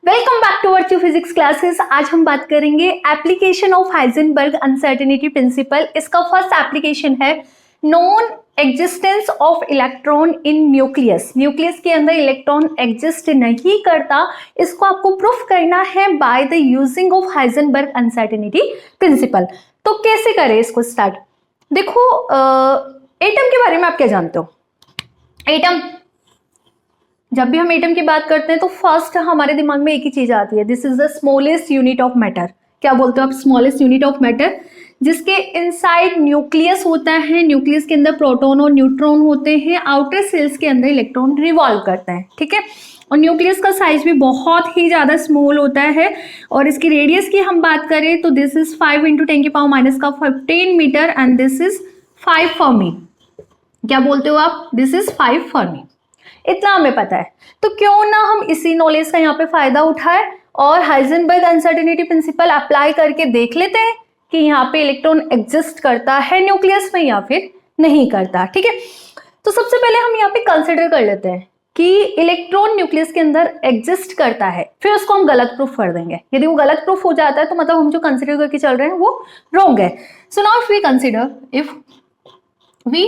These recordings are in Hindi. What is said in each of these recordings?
Welcome back to our physics classes. आज हम बात करेंगे application of Heisenberg uncertainty principle. इसका फर्स्ट एप्लीकेशन है non existence of electron in nucleus. Nucleus के अंदर इलेक्ट्रॉन एग्जिस्ट नहीं करता, इसको आपको प्रूफ करना है by the using of Heisenberg uncertainty principal. तो कैसे करें इसको स्टार्ट? देखो, एटम के बारे में आप क्या जानते हो? एटम, जब भी हम एटम की बात करते हैं तो फर्स्ट हमारे दिमाग में एक ही चीज आती है, this is the smallest unit of matter. क्या बोलते हो आप? स्मॉलेस्ट यूनिट ऑफ मैटर, जिसके इनसाइड न्यूक्लियस होता है। न्यूक्लियस के अंदर प्रोटॉन और न्यूट्रॉन होते हैं, आउटर सेल्स के अंदर इलेक्ट्रॉन रिवॉल्व करते हैं, ठीक है। और न्यूक्लियस का साइज भी बहुत ही ज्यादा स्मॉल होता है। और इसकी रेडियस की हम बात करें तो this is 5 × 10⁻⁻15 metre and this is 5 fermi. क्या बोलते हो आप? This is 5 fermi. इतना हमें पता है, तो क्यों ना हम इसी नॉलेज का यहाँ पे फायदा उठाए और हाइजेनबर्ग अनसर्टेनिटी प्रिंसिपल अप्लाई करके देख लेते हैं कि यहाँ पे इलेक्ट्रॉन एग्जिस्ट करता है न्यूक्लियस में या फिर नहीं करता, ठीक है। तो सबसे पहले हम यहाँ पे कंसिडर कर लेते हैं कि इलेक्ट्रॉन न्यूक्लियस के अंदर एग्जिस्ट करता है, फिर उसको हम गलत प्रूफ कर देंगे। यदि वो गलत प्रूफ हो जाता है तो मतलब हम जो कंसिडर करके चल रहे हैं वो रॉन्ग है। So now if we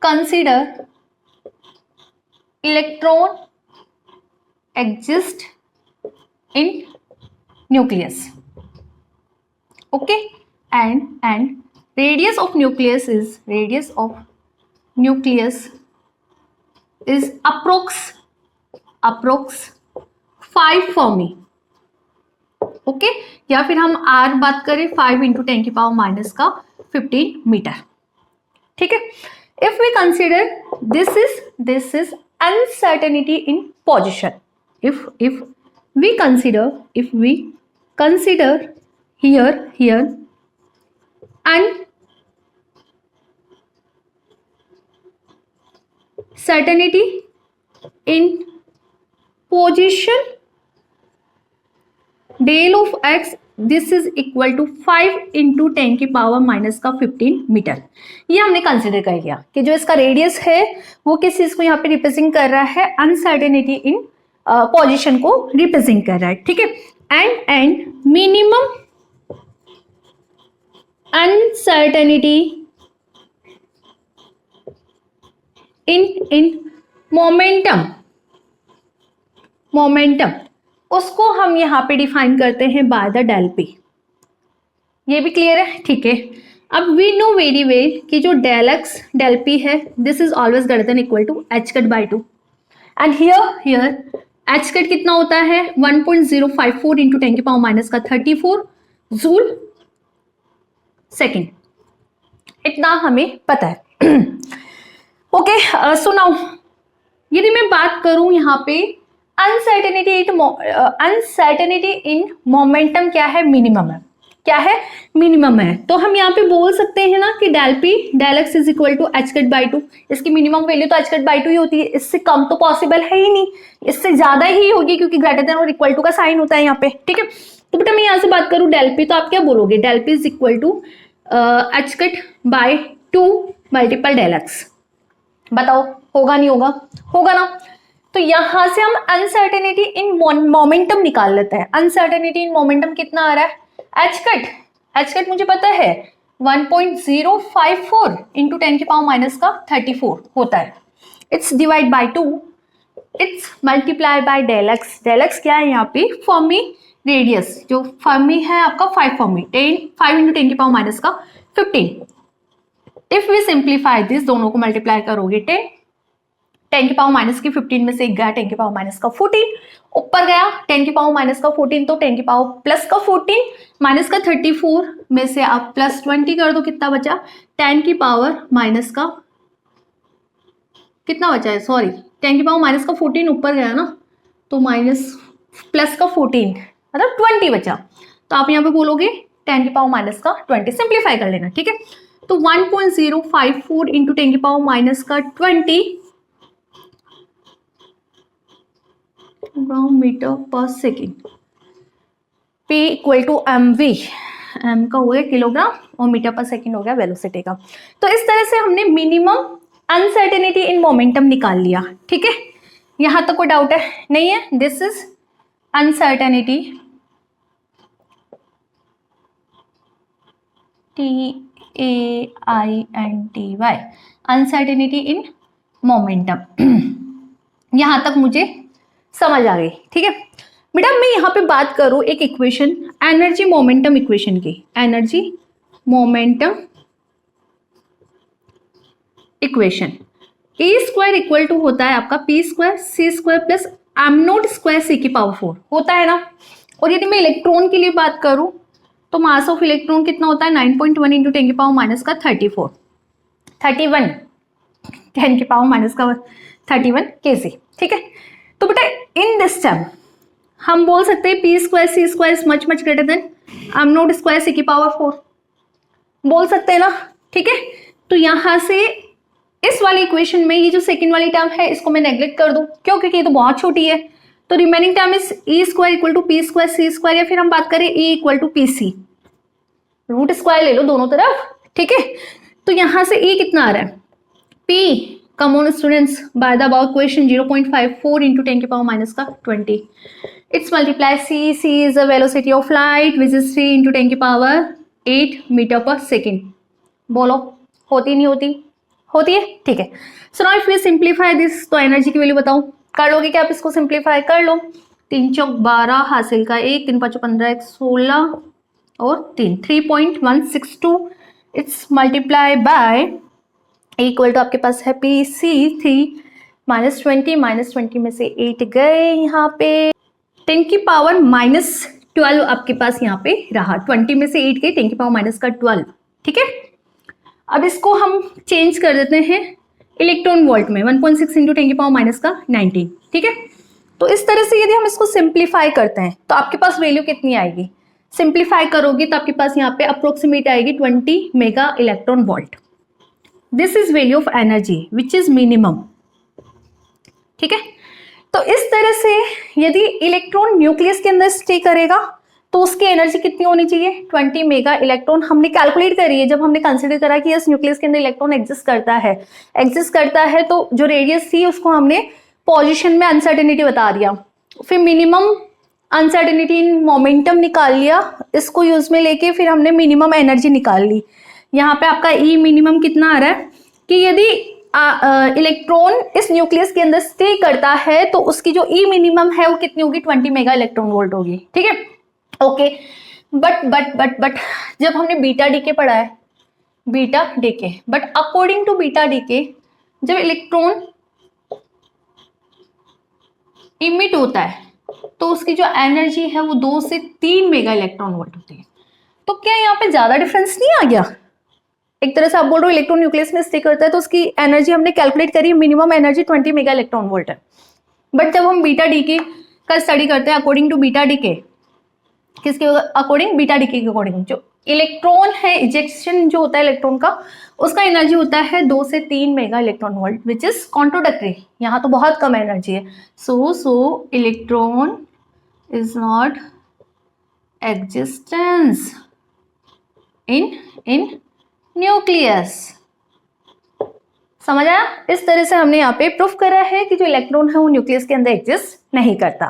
consider electron exist in nucleus, okay, and radius of nucleus is approx 5 fermi, okay, या फिर हम r बात करें 5 × 10⁻⁻15 मीटर, ठीक है। if we consider this is uncertainty in position, if we consider here uncertainty in position del of x, this is equal to 5 × 10⁻⁻15 metre. ये हमने कंसिडर कर लिया कि जो इसका रेडियस है वो किस चीज को यहाँ पे रिप्रेजेंट कर रहा है? अनसर्टेनिटी इन पोजीशन को रिप्रेजेंट कर रहा है, ठीक है। And minimum uncertainty in momentum, उसको हम यहाँ पे डिफाइन करते हैं बाय द डेल पी। ये भी क्लियर है, ठीक है। अब वी नो वेरी वेल कि जो डेल एक्स डेल पी है this is always greater than equal to h/2 and here h कितना होता है? 1.054 × 10⁻⁻34 जूल सेकेंड, इतना हमें पता है। ओके, सो नाउ यदि मैं बात करूं यहाँ पे अनसर्टेनिटी इन मोमेंटम क्या है? मिनिमम है। क्या है? मिनिमम है। तो हम यहाँ पे बोल सकते हैं ना कि del p del x is equal to h/2। इसकी मिनिमम वैल्यू तो h/2 ही होती है, इससे कम तो पॉसिबल है ही नहीं, इससे ज्यादा ही होगी क्योंकि ग्रेटर देन और इक्वल टू का साइन होता है यहाँ पे, ठीक है। तो बेटा मैं यहाँ से बात करूँ डेल पी, तो आप क्या बोलोगे? Del p is equal to h/2 multiple del x. बताओ होगा नहीं होगा? होगा ना। तो यहां से हम अनसर्टेनिटी इन मोमेंटम निकाल लेते हैं। अनसर्टेनिटी इन मोमेंटम कितना आ रहा है? h मुझे पता है 1.054 × 10⁻⁻34 होता है। It's divide by 2, it's multiply by del x. Del x क्या है यहाँ पे? फर्मी रेडियस, जो फर्मी है आपका 5 fermi, 5 × 10⁻⁻15। If we simplify this, दोनों को मल्टीप्लाई करोगे 10⁻⁻15 में से एक गया 10⁻⁻14, ऊपर गया 10⁻⁻14 तो 10⁻+14 माइनस का 34 में से आप +20 कर दो, कितना बचा? 10⁻⁻, कितना बचा है? सॉरी 10⁻⁻14 ऊपर गया ना, तो +14 मतलब 20 बचा। तो आप यहाँ पे बोलोगे 10⁻⁻20, सिंप्लीफाई कर लेना, ठीक है। तो 1.054 × 10⁻⁻20 मीटर पर second, P equal to mv, m का हो गया किलोग्राम और मीटर पर सेकेंड हो गया वेलोसिटी का। तो इस तरह से हमने मिनिमम अनसर्टेनिटी इन मोमेंटम निकाल लिया, ठीक है। यहां तक कोई डाउट है? नहीं है। This is uncertainty, TAINTY, uncertainty in momentum. यहां तक मुझे समझ आ गई, ठीक है बेटा। मैं यहां पे बात करूं एक इक्वेशन एनर्जी मोमेंटम इक्वेशन की, energy momentum equation, E square equal to होता है आपका P square C square plus M naught square C की पावर 4 होता है ना। और यदि मैं इलेक्ट्रॉन के लिए बात करूं तो मास ऑफ इलेक्ट्रॉन कितना होता है 9.1 इंटू 10 की पावर माइनस का 31 10 की पावर माइनस का 31 केजी, ठीक है। तो बेटा इन दिस टर्म हम बोल सकते हैं P square C square is much much greater than M naught square C की पावर 4, बोल सकते हैं ना, ठीक है। तो यहां से इस वाली इक्वेशन में ये जो सेकंड वाली टर्म है इसको मैं नेग्लेक्ट कर दूं, क्यों, क्योंकि ये तो बहुत छोटी है। तो remaining term is E square equal to P square C square, या फिर हम बात करें E equal to P C, root square ले लो दोनों तरफ, ठीक है। तो यहां से ई कितना आ रहा है, P come on students by the about question 0.54 into 10 की पावर माइनस का 20, it's multiply C, C is the velocity of light which is 3 into 10 की पावर 8 मीटर पर सेकेंड। बोलो होती नहीं होती, होती है, ठीक है। So now if we simplify this, तो एनर्जी की वैल्यू बताओ, कर लोगे क्या आप इसको सिंप्लीफाई, कर लो। 3 चौक 12 हासिल का 1, 3 5 15 1 16 और 3 3.162, it's multiply by equal to आपके पास है पी सी 3 -20 में से 8 गए यहाँ पे, 10 की पावर -12 आपके पास यहाँ पे रहा, 20 में से 8 गए, 10 की पावर माइनस का 12, ठीक है। अब इसको हम चेंज कर देते हैं इलेक्ट्रॉन वोल्ट में, 1.6 इंटू 10 की पावर माइनस का 19, ठीक है। तो इस तरह से यदि हम इसको सिंप्लीफाई करते हैं तो आपके पास वैल्यू कितनी आएगी, सिंप्लीफाई करोगे तो आपके पास यहाँ पे अप्रोक्सीमेट आएगी 20 mega electron volt. This is value of energy which is minimum, ठीक है। तो इस तरह से यदि इलेक्ट्रॉन न्यूक्लियस के अंदर स्टे करेगा तो उसकी एनर्जी कितनी होनी चाहिए, 20 मेगा इलेक्ट्रॉन हमने कैलकुलेट करी है जब हमने कंसीडर करा कि इस न्यूक्लियस के अंदर इलेक्ट्रॉन एग्जिस्ट करता है, तो जो रेडियस थी उसको हमने पोजीशन में अनसर्टेनिटी बता दिया, फिर मिनिमम अनसर्टेनिटी इन मोमेंटम निकाल लिया, इसको यूज में लेके फिर हमने मिनिमम एनर्जी निकाल ली। यहाँ पे आपका ई मिनिमम कितना आ रहा है कि यदि इलेक्ट्रॉन इस न्यूक्लियस के अंदर स्टे करता है तो उसकी जो ई मिनिमम है वो कितनी होगी, 20 मेगा इलेक्ट्रॉन वोल्ट होगी, ठीक है, ओके। बट जब हमने बीटा डीके पढ़ा है, beta decay, but according to beta decay जब इलेक्ट्रॉन इमिट होता है तो उसकी जो एनर्जी है वो 2 से 3 मेगा इलेक्ट्रॉन वोल्ट होती है। तो क्या यहाँ पे ज्यादा डिफरेंस नहीं आ गया, एक तरह से आप बोल रहे हो इलेक्ट्रॉन न्यूक्लियस में स्टे करता है तो उसकी एनर्जी हमने कैलकुलेट करी, minimum energy 20 mega electron volt है। बट जब हम बीटा डीके का स्टडी करते हैं अकॉर्डिंग टू बीटा डीके, किसके अकॉर्डिंग, बीटा डीके के अकॉर्डिंग, जो इलेक्ट्रॉन है इजेक्शन जो होता है इलेक्ट्रॉन का, उसका एनर्जी होता है 2 से 3 mega electron volt which is contradictory, यहाँ तो बहुत कम एनर्जी है। So electron is not existence in nucleus, समझ आया। इस तरह से हमने यहाँ पे प्रूफ करा है कि जो इलेक्ट्रॉन है वो न्यूक्लियस के अंदर एग्जिस्ट नहीं करता।